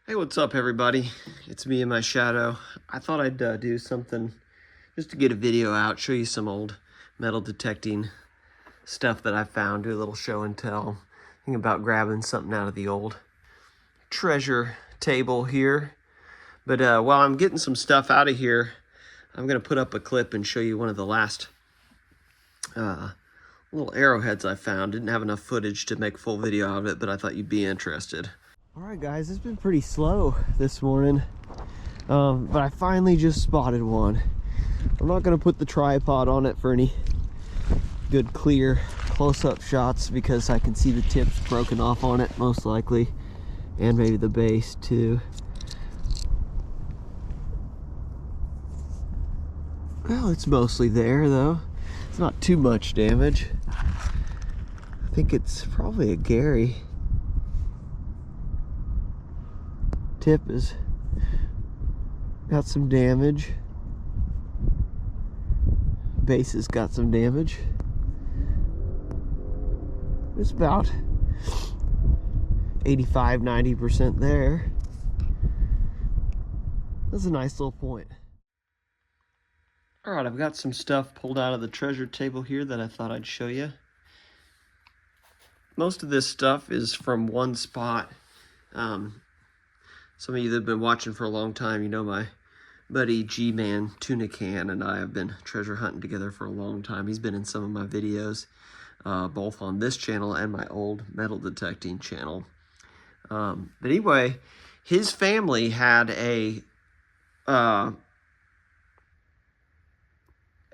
Hey, what's up, everybody? It's me and my shadow. I thought I'd do something just to get a video out, show you some old metal detecting stuff that I found, do a little show and tell. Think about grabbing something out of the old treasure table here. But while I'm getting some stuff out of here, I'm going to put up a clip and show you one of the last little arrowheads I found. Didn't have enough footage to make a full video of it, but I thought you'd be interested. Alright guys, it's been pretty slow this morning, but I finally just spotted one. I'm not going to put the tripod on it for any good clear close-up shots because I can see the tips broken off on it most likely, and maybe the base too. Well, it's mostly there though. It's not too much damage. I think it's probably a Gary. Tip has got some damage. Base has got some damage. It's about 85–90% there. That's a nice little point. Alright, I've got some stuff pulled out of the treasure table here that I thought I'd show you. Most of this stuff is from one spot. Some of you that have been watching for a long time, you know my buddy G-Man Tuna Can and I have been treasure hunting together for a long time. He's been in some of my videos, both on this channel and my old metal detecting channel. But anyway, his family had a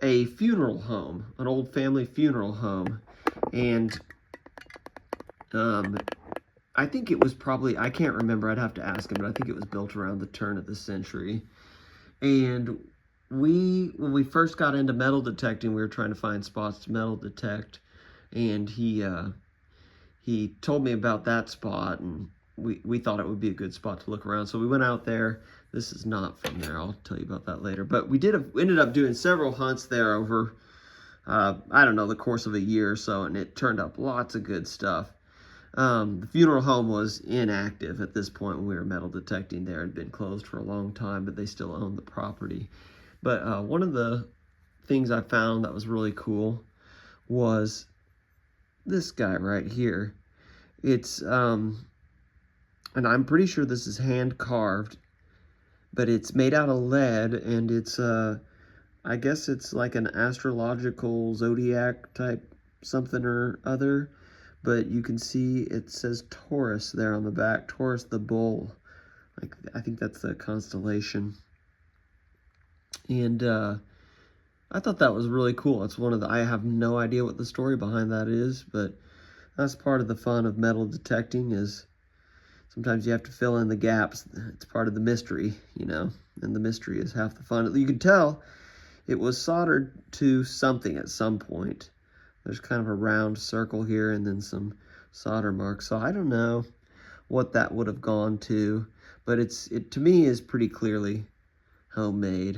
funeral home, an old family funeral home, and I think it was probably, I can't remember, I'd have to ask him, but I think it was built around the turn of the century. And when we first got into metal detecting, we were trying to find spots to metal detect, and he told me about that spot, and we thought it would be a good spot to look around. So we went out there. This is not from there. I'll tell you about that later. But we ended up doing several hunts there over, I don't know, the course of a year or so, and it turned up lots of good stuff. The funeral home was inactive at this point when we were metal detecting there. It had been closed for a long time, but they still owned the property. But one of the things I found that was really cool was this guy right here. It's, and I'm pretty sure this is hand carved, but it's made out of lead, and it's, I guess it's like an astrological zodiac type something or other. But you can see it says Taurus there on the back, Taurus the bull. Like, I think that's the constellation. And I thought that was really cool. It's one of the, I have no idea what the story behind that is, but that's part of the fun of metal detecting, is sometimes you have to fill in the gaps. It's part of the mystery, you know, and the mystery is half the fun. You can tell it was soldered to something at some point. There's kind of a round circle here and then some solder marks. So I don't know what that would have gone to, but it to me is pretty clearly homemade.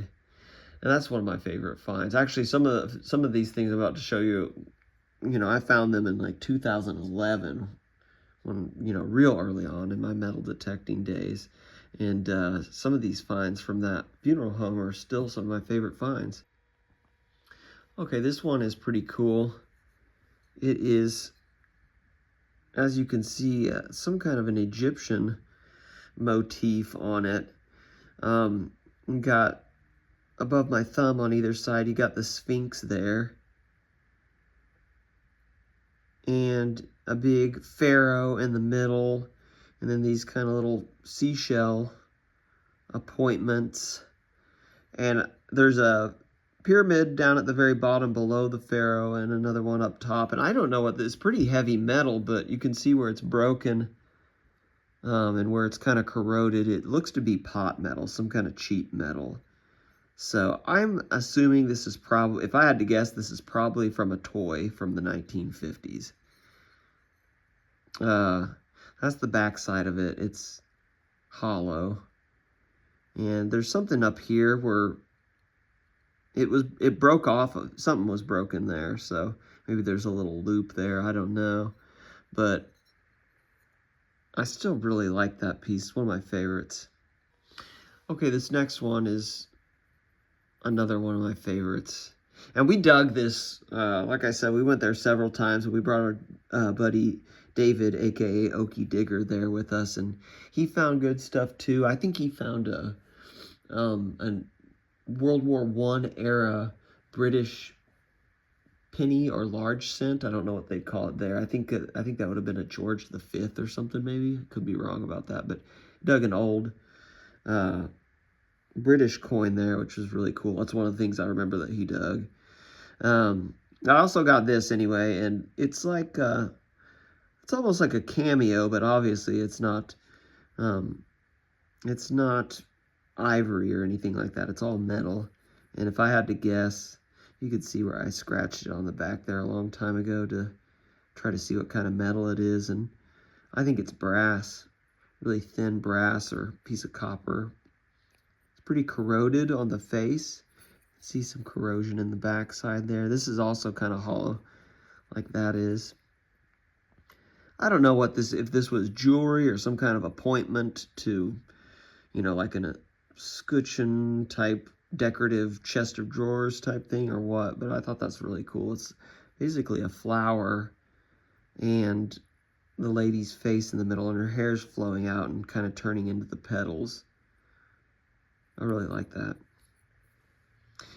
And that's one of my favorite finds. Actually, some of these things I'm about to show you, you know, I found them in like 2011, when, you know, real early on in my metal detecting days. And some of these finds from that funeral home are still some of my favorite finds. Okay, this one is pretty cool. It is, as you can see, some kind of an Egyptian motif on it. You got above my thumb on either side, you got the Sphinx there. And a big pharaoh in the middle. And then these kind of little seashell appointments. And there's a pyramid down at the very bottom below the pharaoh, and another one up top. And I don't know what this, pretty heavy metal, but you can see where it's broken and where it's kind of corroded. It looks to be pot metal, some kind of cheap metal. So I'm assuming this is probably, if I had to guess, this is probably from a toy from the 1950s. That's the back side of it. It's hollow. And there's something up here where it broke off, something was broken there, so maybe there's a little loop there, I don't know. But I still really like that piece. One of my favorites. Okay, this next one is another one of my favorites. And we dug this, like I said, we went there several times. And we brought our buddy David, a.k.a. Okie Digger, there with us. And he found good stuff, too. I think he found a World War I era British penny or large cent. I don't know what they'd call it there. I think that would have been a George V or something, maybe. Could be wrong about that. But dug an old British coin there, which was really cool. That's one of the things I remember that he dug. I also got this anyway, and it's like it's almost like a cameo, but obviously it's not ivory or anything like that. It's all metal. And if I had to guess, you could see where I scratched it on the back there a long time ago to try to see what kind of metal it is, and I think it's brass, really thin brass or piece of copper. Pretty corroded on the face. See some corrosion in the back side there. This is also kind of hollow, like that is. I don't know what this, if this was jewelry or some kind of appointment to, you know, like an escutcheon type decorative chest of drawers type thing or what, but I thought that's really cool. It's basically a flower and the lady's face in the middle, and her hair's flowing out and kind of turning into the petals. I really like that.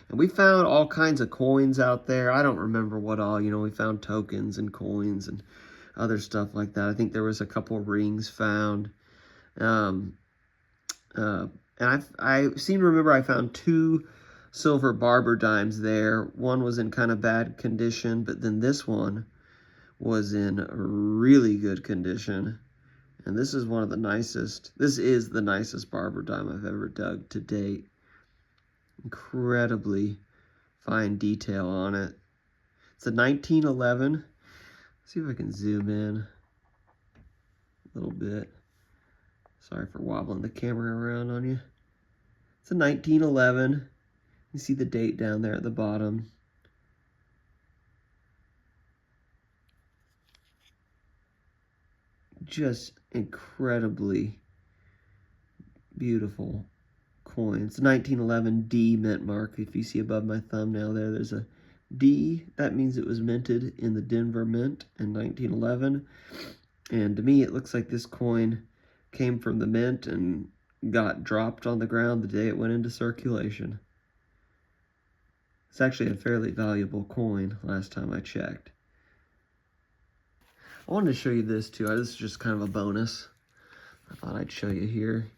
And we found all kinds of coins out there. I don't remember what all, you know, we found tokens and coins and other stuff like that. I think there was a couple rings found. And I seem to remember I found 2 silver barber dimes there. One was in kind of bad condition, but then this one was in really good condition. And this is one of the nicest. This is the nicest barber dime I've ever dug to date. Incredibly fine detail on it. It's a 1911. Let's see if I can zoom in a little bit. Sorry for wobbling the camera around on you. It's a 1911. You see the date down there at the bottom. Just incredibly beautiful coin. It's a 1911 D mint mark. If you see above my thumbnail there, there's a D. That means it was minted in the Denver Mint in 1911. And to me, it looks like this coin came from the mint and got dropped on the ground the day it went into circulation. It's actually a fairly valuable coin last time I checked. I wanted to show you this too. This is just kind of a bonus. I thought I'd show you here.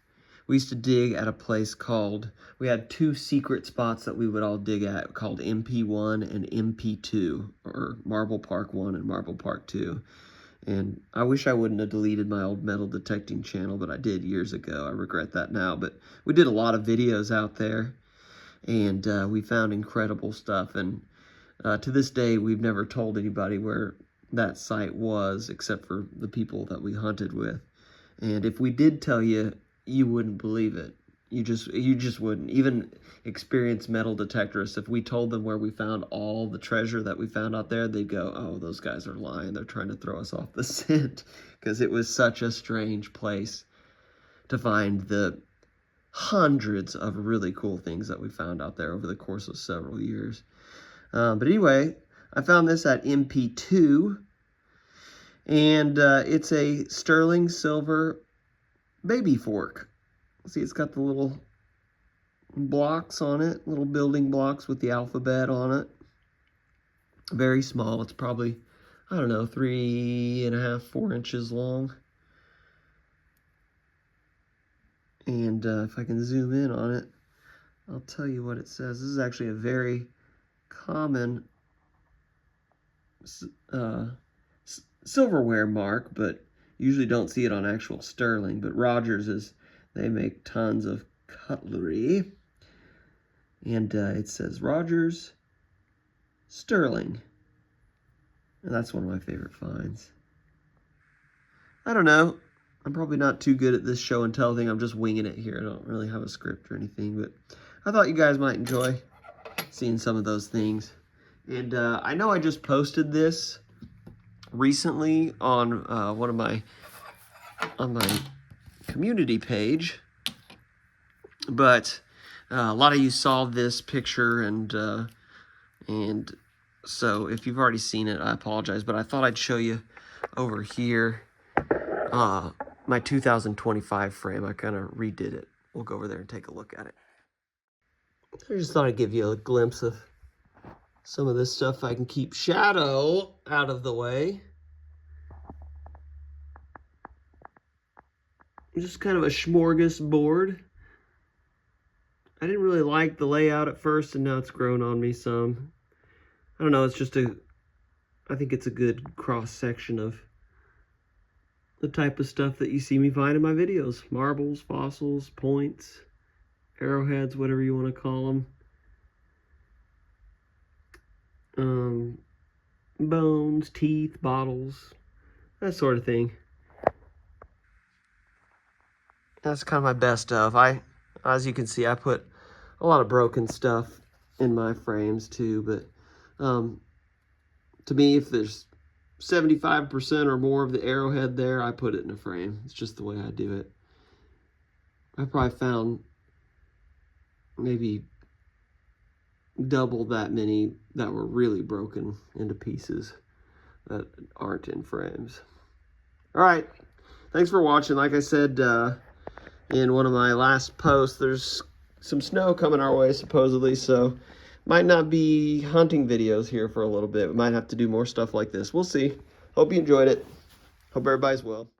We used to dig at a place called, we had 2 secret spots that we would all dig at called MP1 and MP2, or Marble Park 1 and Marble Park 2. And I wish I wouldn't have deleted my old metal detecting channel, but I did years ago. I regret that now. But we did a lot of videos out there, and we found incredible stuff. And to this day, we've never told anybody where that site was, except for the people that we hunted with. And if we did tell you, you wouldn't believe it. You just wouldn't. Even experienced metal detectorists, if we told them where we found all the treasure that we found out there, they'd go, oh, those guys are lying. They're trying to throw us off the scent, because it was such a strange place to find the hundreds of really cool things that we found out there over the course of several years. But anyway, I found this at MP2, and it's a sterling silver baby fork. See, it's got the little blocks on it, little building blocks with the alphabet on it. Very small. It's probably, I don't know, 3.5, 4 inches long. And if I can zoom in on it, I'll tell you what it says. This is actually a very common silverware mark, but usually don't see it on actual sterling. But Rogers they make tons of cutlery, and it says Rogers sterling, and that's one of my favorite finds. I don't know, I'm probably not too good at this show and tell thing. I'm just winging it here. I don't really have a script or anything, but I thought you guys might enjoy seeing some of those things. And I know I just posted this recently on one of my on my community page. But a lot of you saw this picture, and so if you've already seen it, I apologize. But I thought I'd show you over here my 2025 frame. I kind of redid it. We'll go over there and take a look at it. I just thought I'd give you a glimpse of some of this stuff. I can keep shadow out of the way. Just kind of a smorgasbord. I didn't really like the layout at first, and now it's grown on me some. I don't know, it's just I think it's a good cross-section of the type of stuff that you see me find in my videos. Marbles, fossils, points, arrowheads, whatever you want to call them. Bones, teeth, bottles, that sort of thing. That's kind of my best of. As you can see, I put a lot of broken stuff in my frames too, but to me, if there's 75% or more of the arrowhead there, I put it in a frame. It's just the way I do it. I probably found maybe double that many that were really broken into pieces that aren't in frames. All right, thanks for watching. Like I said in one of my last posts, there's some snow coming our way supposedly, so might not be hunting videos here for a little bit. We might have to do more stuff like this. We'll see. Hope you enjoyed it. Hope everybody's well.